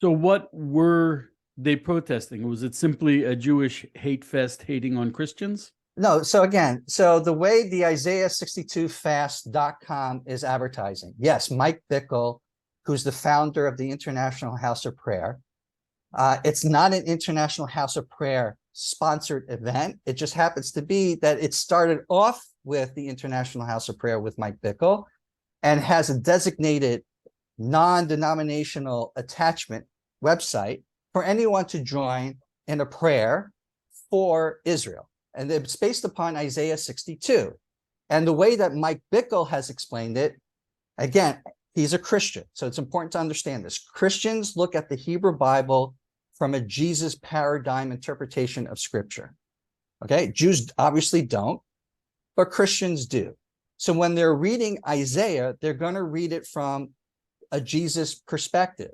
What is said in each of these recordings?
So what were they protesting? Was it simply a Jewish hate fest hating on Christians? No, so again, so the way the Isaiah62fast.com is advertising, yes, Mike Bickle, who's the founder of the International House of Prayer, it's not an International House of Prayer sponsored event. It just happens to be that it started off with the International House of Prayer with Mike Bickle and has a designated non-denominational attachment website for anyone to join in a prayer for Israel. And it's based upon Isaiah 62. And the way that Mike Bickle has explained it, again, he's a Christian. So it's important to understand this. Christians look at the Hebrew Bible from a Jesus paradigm interpretation of scripture. Okay, Jews obviously don't, but Christians do. So when they're reading Isaiah, they're going to read it from a Jesus perspective.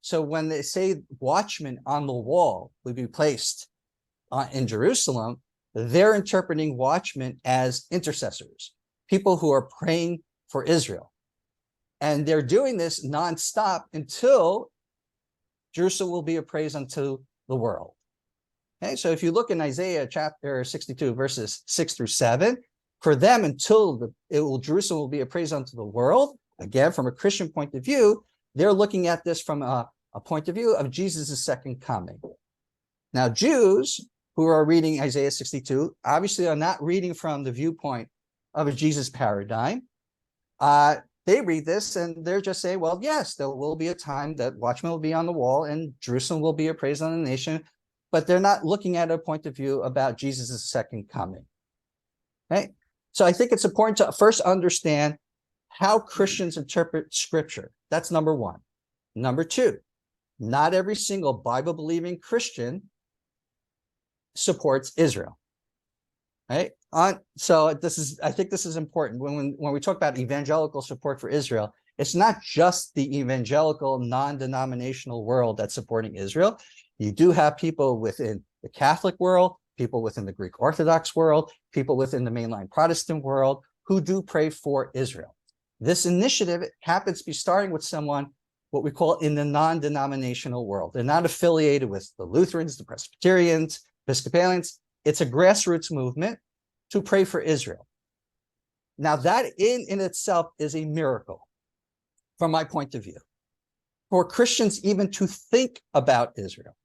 So when they say watchmen on the wall would be placed in Jerusalem, they're interpreting watchmen as intercessors, people who are praying for Israel. And they're doing this nonstop until Jerusalem will be a praise unto the world. Okay, so if you look in Isaiah chapter 62, verses 6 through 7, for them until Jerusalem will be a praise unto the world, again, from a Christian point of view, they're looking at this from a point of view of Jesus' second coming. Now, Jews who are reading Isaiah 62 obviously are not reading from the viewpoint of a Jesus paradigm. They read this and they're just saying, well, yes, there will be a time that watchmen will be on the wall and Jerusalem will be a praise on the nation, but they're not looking at a point of view about Jesus' second coming. Okay? So I think it's important to first understand how Christians interpret scripture. That's number one. Number two, not every single Bible-believing Christian supports Israel. Right? So I think this is important. When we talk about evangelical support for Israel, it's not just the evangelical non-denominational world that's supporting Israel. You do have people within the Catholic world, people within the Greek Orthodox world, people within the mainline Protestant world who do pray for Israel. This initiative happens to be starting with someone, what we call in the non-denominational world. They're not affiliated with the Lutherans, the Presbyterians, Episcopalians. It's a grassroots movement to pray for Israel. Now that in itself is a miracle from my point of view, for Christians even to think about Israel.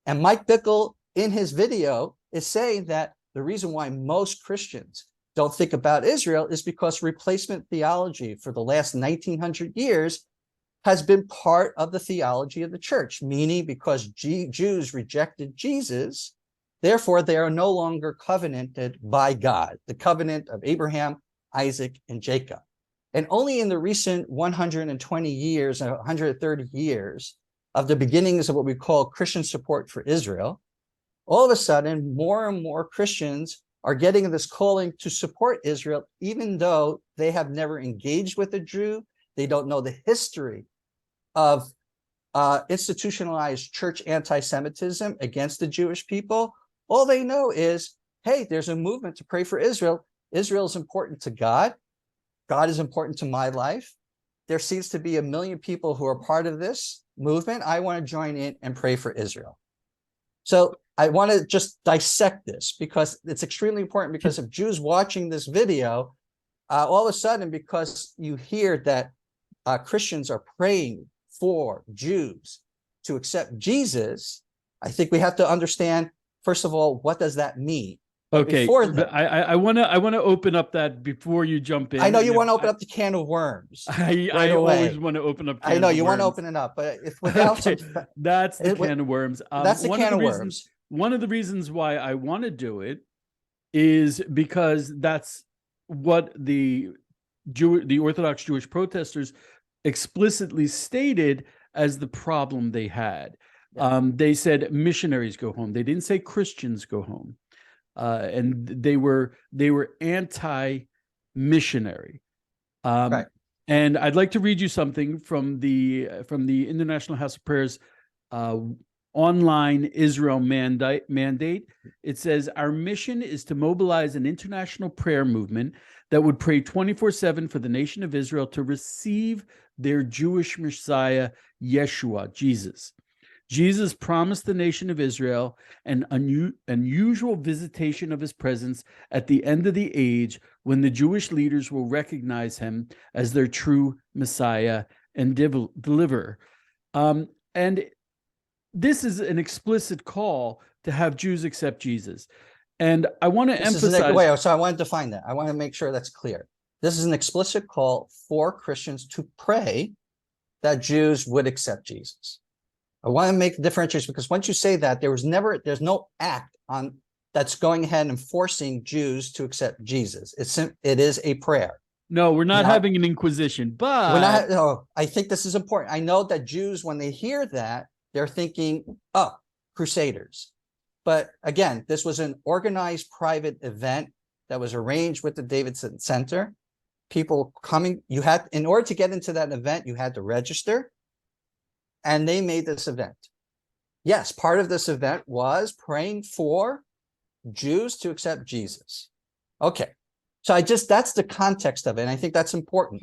And Mike Bickle in his video is saying that the reason why most Christians don't think about Israel is because replacement theology for the last 1900 years has been part of the theology of the church, meaning because Jews rejected Jesus, therefore they are no longer covenanted by God, the covenant of Abraham, Isaac, and Jacob. And only in the recent 120 years and 130 years of the beginnings of what we call Christian support for Israel, all of a sudden, more and more Christians are getting this calling to support Israel, even though they have never engaged with a Jew. They don't know the history of institutionalized church anti-Semitism against the Jewish people. All they know is, hey, there's a movement to pray for Israel. Israel is important to God. God is important to my life. There seems to be 1 million people who are part of this movement. I want to join in and pray for Israel. So I want to just dissect this because it's extremely important, because if Jews watching this video, all of a sudden, because you hear that Christians are praying for Jews to accept Jesus, I think we have to understand, first of all, what does that mean? Okay, I want to open up that before you jump in. I know you want to open up the can of worms. I always want to open up. I know you want to open it up, but if without okay, that's the can of worms. That's the can of worms. One of the reasons why I want to do it is because that's what the Orthodox Jewish protesters explicitly stated as the problem they had. Yeah. They said missionaries go home. They didn't say Christians go home. And they were anti-missionary. Right. And I'd like to read you something from the International House of Prayer's online Israel mandate. It says, our mission is to mobilize an international prayer movement that would pray 24/7 for the nation of Israel to receive their Jewish Messiah, Yeshua, Jesus. Jesus promised the nation of Israel an unusual visitation of his presence at the end of the age when the Jewish leaders will recognize him as their true Messiah and deliverer. And this is an explicit call to have Jews accept Jesus. And I want to emphasize. Wait, so I want to define that. I want to make sure that's clear. This is an explicit call for Christians to pray that Jews would accept Jesus. I want to make the differentiation, because once you say that, there's no act on that's going ahead and forcing Jews to accept Jesus. It is a prayer. No, we're not having an inquisition, but we're not. No, I think this is important. I know that Jews, when they hear that, they're thinking, oh, Crusaders. But again, this was an organized private event that was arranged with the Davidson Center. People coming, in order to get into that event, you had to register. And they made this event. Yes, part of this event was praying for Jews to accept Jesus. Okay. So that's the context of it. And I think that's important.